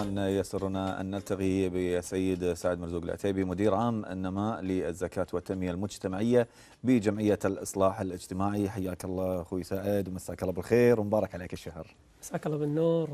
يسرنا أن نلتقي بسيد سعد مرزوق العتيبي مدير عام النماء للزكاة والتنمية المجتمعية بجمعية الإصلاح الاجتماعي. حياك الله أخوي سعد ومساك الله بالخير ومبارك عليك الشهر. مساك الله بالنور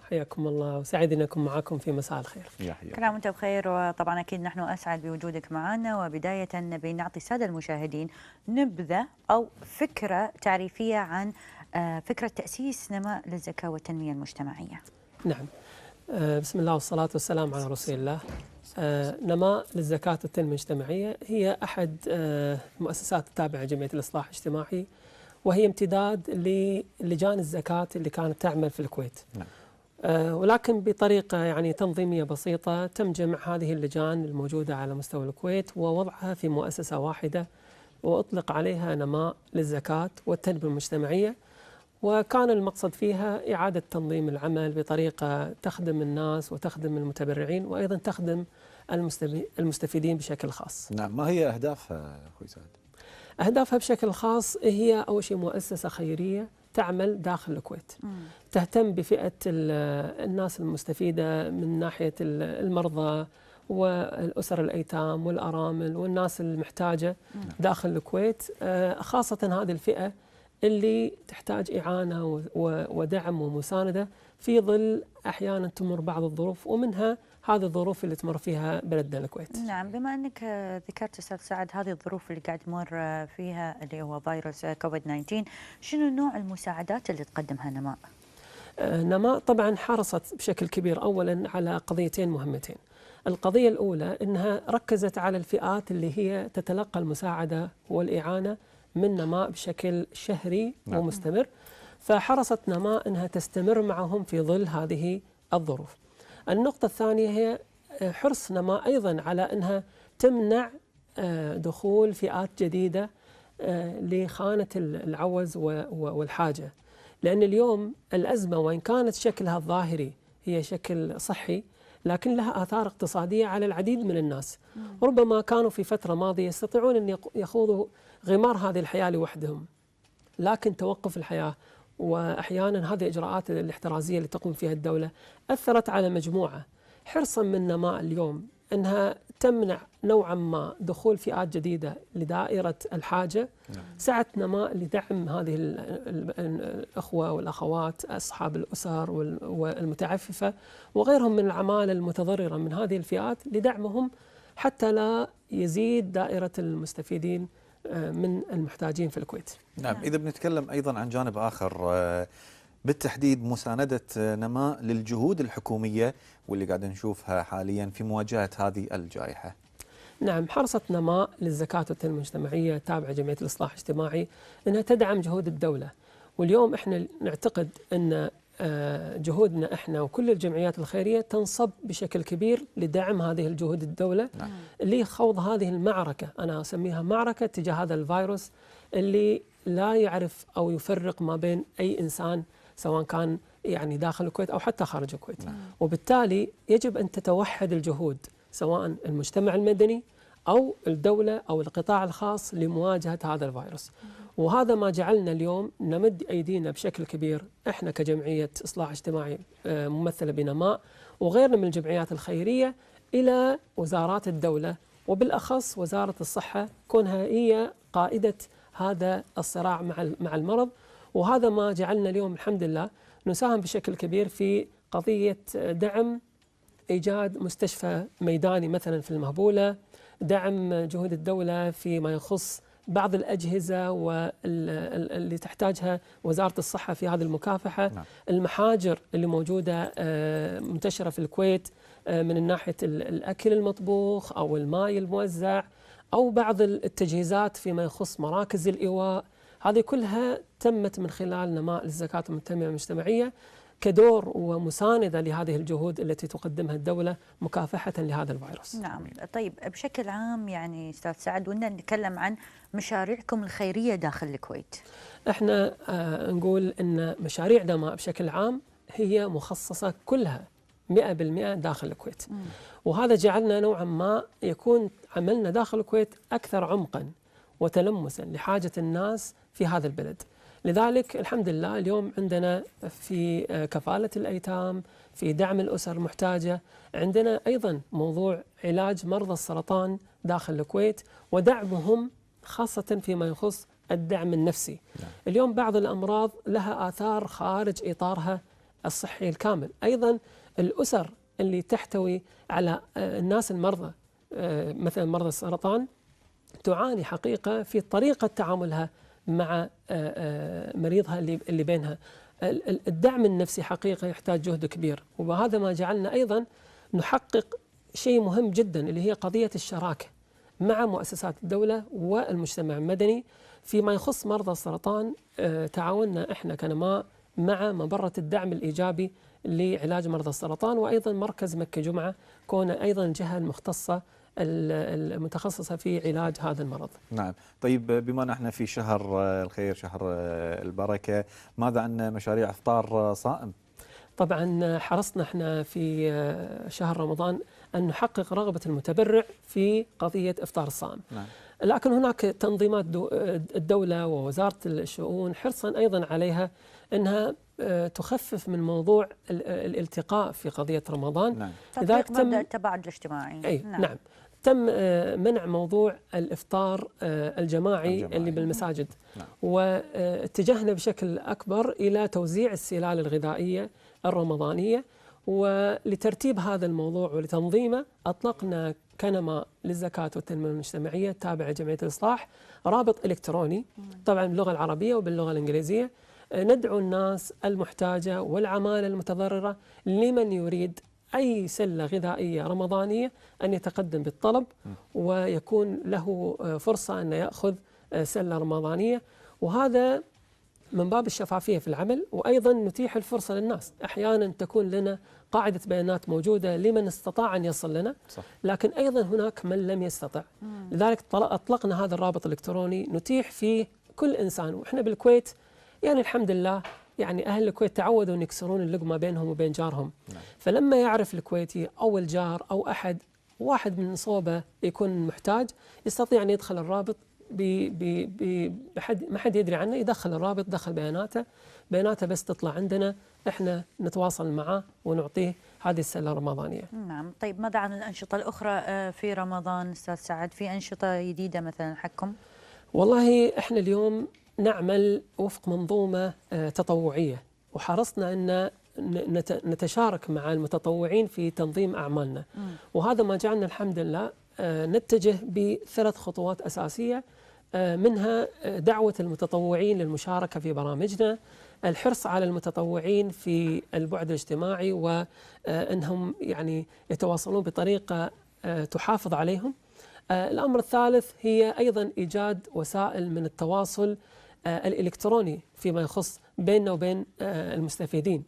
وحياكم الله وسعيد أن أكون معكم في مساء الخير. يا حياك. كل عام وأنت بخير، وطبعا أكيد نحن أسعد بوجودك معنا. وبداية بنعطي السادة المشاهدين نبذة أو فكرة تعريفية عن فكرة تأسيس نماء للزكاة والتنمية المجتمعية. نعم، بسم الله والصلاة والسلام على رسول الله. نماء للزكاة والتنمية المجتمعية هي أحد المؤسسات التابعة لجمعية الإصلاح الاجتماعي، وهي امتداد للجان الزكاة اللي كانت تعمل في الكويت. نعم. ولكن بطريقة يعني تنظيمية بسيطة تم جمع هذه اللجان الموجودة على مستوى الكويت ووضعها في مؤسسة واحدة، وأطلق عليها نماء للزكاة والتنمية المجتمعية. وكان المقصد فيها إعادة تنظيم العمل بطريقة تخدم الناس وتخدم المتبرعين وأيضا تخدم المستفيدين بشكل خاص. نعم، ما هي أهدافها أخوي سعد؟ أهدافها بشكل خاص هي أول شيء مؤسسة خيرية تعمل داخل الكويت، تهتم بفئة الناس المستفيدة من ناحية المرضى والأسر الأيتام والأرامل والناس المحتاجة داخل الكويت، خاصة هذه الفئة اللي تحتاج إعانة ودعم ومساندة في ظل أحيانا تمر بعض الظروف، ومنها هذه الظروف اللي تمر فيها بلدنا الكويت. نعم، بما أنك ذكرت أستاذ سعد هذه الظروف اللي قاعد تمر فيها اللي هو فيروس كوفيد-19، شنو نوع المساعدات اللي تقدمها نماء؟ نماء طبعا حرصت بشكل كبير أولا على قضيتين مهمتين. القضية الأولى أنها ركزت على الفئات اللي هي تتلقى المساعدة والإعانة من نماء بشكل شهري ومستمر، فحرصت نماء أنها تستمر معهم في ظل هذه الظروف. النقطة الثانية هي حرص نماء أيضا على أنها تمنع دخول فئات جديدة لخانة العوز والحاجة، لأن اليوم الأزمة وإن كانت شكلها الظاهري هي شكل صحي، لكن لها آثار اقتصادية على العديد من الناس. ربما كانوا في فترة ماضية يستطيعون أن يخوضوا غمار هذه الحياة لوحدهم، لكن توقف الحياة وأحيانا هذه الإجراءات الاحترازية اللي تقوم فيها الدولة أثرت على مجموعة. حرصا من نماء اليوم أنها تمنع نوعا ما دخول فئات جديدة لدائرة الحاجة، سعت نماء لدعم هذه الأخوة والأخوات أصحاب الأسر والمتعففة وغيرهم من العمالة المتضررة من هذه الفئات، لدعمهم حتى لا يزيد دائرة المستفيدين من المحتاجين في الكويت. نعم، إذا بنتكلم أيضا عن جانب آخر بالتحديد مساندة نماء للجهود الحكومية واللي قاعد نشوفها حاليا في مواجهة هذه الجائحة. نعم، حرصت نماء للزكاة والتنمية المجتمعية تابعة جمعية الإصلاح الاجتماعي أنها تدعم جهود الدولة. واليوم احنا نعتقد أن جهودنا احنا وكل الجمعيات الخيرية تنصب بشكل كبير لدعم هذه الجهود الدولة لخوض هذه المعركة، أنا أسميها معركة تجاه هذا الفيروس اللي لا يعرف أو يفرق ما بين أي إنسان سواء كان يعني داخل الكويت أو حتى خارج الكويت. وبالتالي يجب أن تتوحد الجهود سواء المجتمع المدني أو الدولة أو القطاع الخاص لمواجهة هذا الفيروس. وهذا ما جعلنا اليوم نمد أيدينا بشكل كبير إحنا كجمعية إصلاح اجتماعي ممثلة بنماء وغيرنا من الجمعيات الخيرية إلى وزارات الدولة، وبالأخص وزارة الصحة كونها هي قائدة هذا الصراع مع المرض. وهذا ما جعلنا اليوم الحمد لله نساهم بشكل كبير في قضية دعم إيجاد مستشفى ميداني مثلا في المهبولة، دعم جهود الدولة فيما يخص بعض الأجهزة واللي تحتاجها وزارة الصحة في هذه المكافحة. المحاجر اللي موجودة منتشرة في الكويت من ناحية الأكل المطبوخ أو الماء الموزع أو بعض التجهيزات فيما يخص مراكز الإيواء، هذه كلها تمت من خلال نماء للزكاة والتنمية المجتمعية كدور ومساندة لهذه الجهود التي تقدمها الدولة مكافحة لهذا الفيروس. نعم، طيب بشكل عام يعني أستاذ سعد ودنا نتكلم عن مشاريعكم الخيرية داخل الكويت. احنا نقول أن مشاريع نماء بشكل عام هي مخصصة كلها 100% داخل الكويت. وهذا جعلنا نوعا ما يكون عملنا داخل الكويت أكثر عمقا وتلمسا لحاجة الناس في هذا البلد. لذلك الحمد لله اليوم عندنا في كفالة الأيتام، في دعم الأسر المحتاجة، عندنا أيضا موضوع علاج مرضى السرطان داخل الكويت ودعمهم خاصة فيما يخص الدعم النفسي. اليوم بعض الأمراض لها آثار خارج إطارها الصحي الكامل. أيضا الأسر اللي تحتوي على الناس المرضى مثلا مرضى السرطان تعاني حقيقة في طريقة تعاملها مع مريضها اللي بينها. الدعم النفسي حقيقة يحتاج جهد كبير، وهذا ما جعلنا أيضا نحقق شيء مهم جدا اللي هي قضية الشراكة مع مؤسسات الدولة والمجتمع المدني فيما يخص مرضى السرطان. تعاوننا احنا كنماء مع مبرة الدعم الإيجابي لعلاج مرضى السرطان، وأيضا مركز مكة جمعة كون أيضا الجهة المختصة المتخصصة في علاج هذا المرض. نعم. طيب بما نحن في شهر الخير، شهر البركة، ماذا عن مشاريع إفطار صائم؟ طبعا حرصنا احنا في شهر رمضان أن نحقق رغبة المتبرع في قضية إفطار الصائم. نعم. لكن هناك تنظيمات الدولة ووزارة الشؤون حرصا أيضا عليها أنها تخفف من موضوع الالتقاء في قضية رمضان. نعم. لذلك مبدأ التباعد الاجتماعي. أي نعم. تم منع موضوع الإفطار الجماعي اللي بالمساجد. نعم. واتجهنا بشكل أكبر إلى توزيع السلال الغذائية الرمضانية، ولترتيب هذا الموضوع ولتنظيمه أطلقنا كنماء للزكاة والتنمية المجتمعية تابع جمعية الإصلاح رابط إلكتروني طبعا باللغة العربية وباللغة الإنجليزية، ندعو الناس المحتاجة والعمالة المتضررة لمن يريد أي سلة غذائية رمضانية أن يتقدم بالطلب ويكون له فرصة أن يأخذ سلة رمضانية، وهذا من باب الشفافية في العمل. وأيضا نتيح الفرصة للناس، أحيانا تكون لنا قاعدة بيانات موجودة لمن استطاع أن يصل لنا، لكن أيضا هناك من لم يستطع. لذلك أطلقنا هذا الرابط الإلكتروني نتيح فيه كل إنسان. وإحنا بالكويت يعني الحمد لله يعني أهل الكويت تعودوا أن يكسرون اللقمة بينهم وبين جارهم. فلما يعرف الكويتي أو الجار أو أحد واحد من صوبه يكون محتاج يستطيع أن يدخل الرابط ما حد يدري عنه، يدخل الرابط، دخل بياناته بس تطلع عندنا، احنا نتواصل معه ونعطيه هذه السلة الرمضانية. نعم. طيب ماذا عن الأنشطة الأخرى في رمضان أستاذ سعد؟ في أنشطة جديدة مثلا حقكم؟ والله احنا اليوم نعمل وفق منظومة تطوعية، وحرصنا أن نتشارك مع المتطوعين في تنظيم أعمالنا. وهذا ما جعلنا الحمد لله نتجه ب3 خطوات أساسية، منها دعوة المتطوعين للمشاركة في برامجنا، الحرص على المتطوعين في البعد الاجتماعي وأنهم يعني يتواصلون بطريقة تحافظ عليهم. الأمر الثالث هي أيضا إيجاد وسائل من التواصل الإلكتروني فيما يخص بيننا وبين المستفيدين،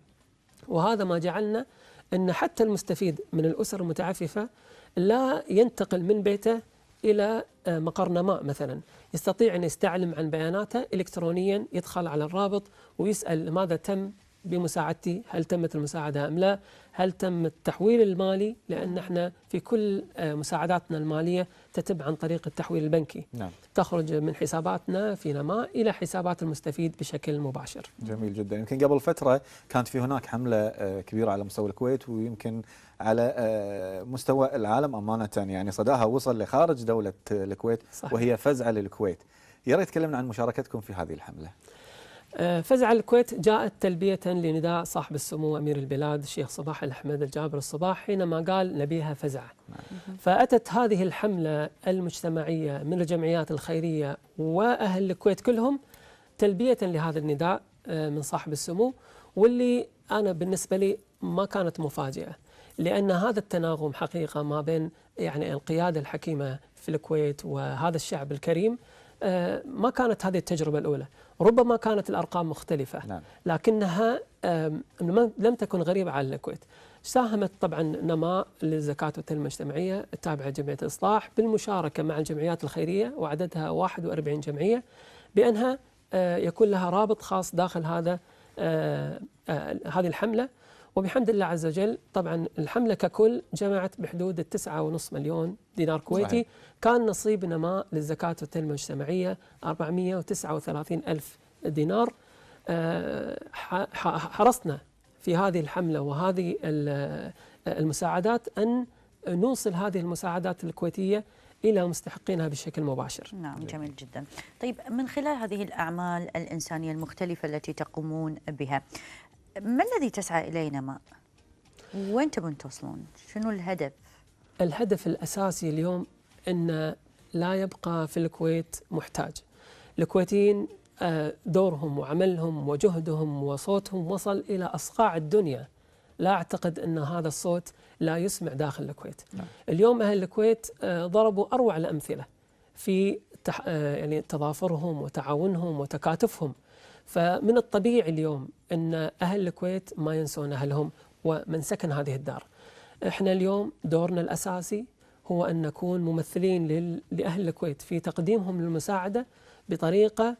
وهذا ما جعلنا أن حتى المستفيد من الأسر المتعففة لا ينتقل من بيته إلى مقر نماء مثلا، يستطيع أن يستعلم عن بياناته إلكترونيا، يدخل على الرابط ويسأل ماذا تم بمساعدتي، هل تمت المساعدة أم لا، هل تم التحويل المالي، لأن احنا في كل مساعداتنا المالية تتم عن طريق التحويل البنكي. نعم. تخرج من حساباتنا في نماء إلى حسابات المستفيد بشكل مباشر. جميل جدا. يمكن قبل فترة كانت في هناك حملة كبيرة على مستوى الكويت، ويمكن على مستوى العالم أمانة، يعني صداها وصل لخارج دولة الكويت. صحيح. وهي فزعة للكويت. يا ريت تكلمنا عن مشاركتكم في هذه الحملة. فزعة الكويت جاءت تلبية لنداء صاحب السمو أمير البلاد الشيخ صباح الأحمد الجابر الصباح حينما قال نبيها فزعة. فأتت هذه الحملة المجتمعية من الجمعيات الخيرية وأهل الكويت كلهم تلبية لهذا النداء من صاحب السمو، واللي أنا بالنسبة لي ما كانت مفاجئة، لأن هذا التناغم حقيقة ما بين يعني القيادة الحكيمة في الكويت وهذا الشعب الكريم. ما كانت هذه التجربة الأولى، ربما كانت الأرقام مختلفة. نعم. لكنها لم تكن غريبة على الكويت. ساهمت طبعا نماء للزكاة والتنمية المجتمعية التابعة لجمعية الإصلاح بالمشاركة مع الجمعيات الخيرية، وعددها 41 جمعية، بأنها يكون لها رابط خاص داخل هذه الحملة. وبحمد الله عز وجل طبعا الحملة ككل جمعت بحدود 9.5 مليون دينار كويتي. صحيح. كان نصيب نماء للزكاة والتنمية المجتمعية 439 ألف دينار. حرصنا في هذه الحملة وهذه المساعدات أن نوصل هذه المساعدات الكويتية إلى مستحقينها بشكل مباشر. نعم، جميل جدا. طيب، من خلال هذه الأعمال الإنسانية المختلفة التي تقومون بها، ما الذي تسعى إليه نماء؟ وين تبون توصلون؟ شنو الهدف؟ الهدف الأساسي اليوم أن لا يبقى في الكويت محتاج. الكويتيين دورهم وعملهم وجهدهم وصوتهم وصل إلى أصقاع الدنيا. لا أعتقد أن هذا الصوت لا يسمع داخل الكويت. اليوم أهل الكويت ضربوا أروع الأمثلة في يعني تضافرهم وتعاونهم وتكاتفهم. فمن الطبيعي اليوم أن أهل الكويت ما ينسون أهلهم ومن سكن هذه الدار. إحنا اليوم دورنا الأساسي هو أن نكون ممثلين لأهل الكويت في تقديمهم للمساعدة بطريقة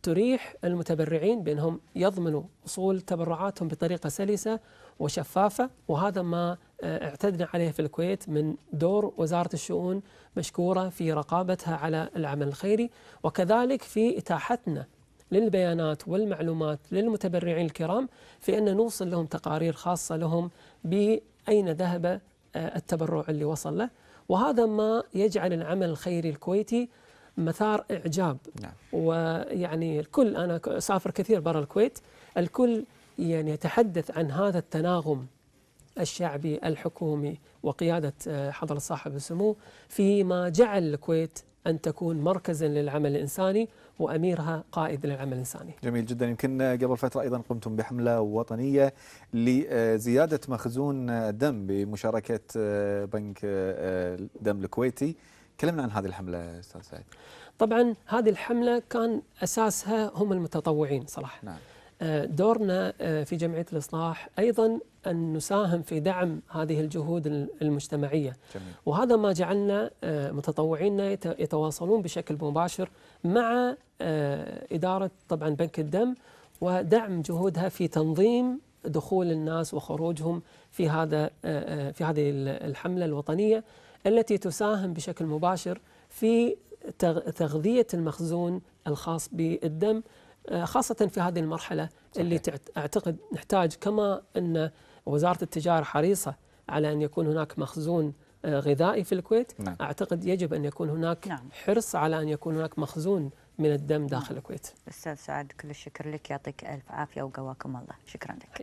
تريح المتبرعين بأنهم يضمنوا وصول تبرعاتهم بطريقة سلسة وشفافة. وهذا ما اعتدنا عليه في الكويت من دور وزارة الشؤون، مشكورة في رقابتها على العمل الخيري، وكذلك في إتاحتنا للبيانات والمعلومات للمتبرعين الكرام في أن نوصل لهم تقارير خاصة لهم بأين ذهب التبرع اللي وصل له. وهذا ما يجعل العمل الخيري الكويتي مثار إعجاب. نعم. ويعني الكل، أنا أسافر كثير برا الكويت، الكل يعني يتحدث عن هذا التناغم الشعبي الحكومي وقيادة حضرة صاحب السمو فيما جعل الكويت أن تكون مركزا للعمل الإنساني وأميرها قائد للعمل الإنساني. جميل جدا. يمكن قبل فترة أيضا قمتم بحملة وطنية لزيادة مخزون الدم بمشاركة بنك الدم الكويتي. كلمنا عن هذه الحملة أستاذ سعيد. طبعا هذه الحملة كان أساسها هم المتطوعين صراحة. نعم. دورنا في جمعية الإصلاح أيضا أن نساهم في دعم هذه الجهود المجتمعية. جميل. وهذا ما جعلنا متطوعينا يتواصلون بشكل مباشر مع إدارة طبعا بنك الدم ودعم جهودها في تنظيم دخول الناس وخروجهم في هذه الحملة الوطنية التي تساهم بشكل مباشر في تغذية المخزون الخاص بالدم، خاصة في هذه المرحلة. صحيح. اللي أعتقد نحتاج، كما أن وزارة التجارة حريصة على أن يكون هناك مخزون غذائي في الكويت. نعم. أعتقد يجب أن يكون هناك نعم. حرص على أن يكون هناك مخزون من الدم داخل الكويت. أستاذ سعد، كل الشكر لك، يعطيك ألف عافية وقواكم الله. شكرا لك.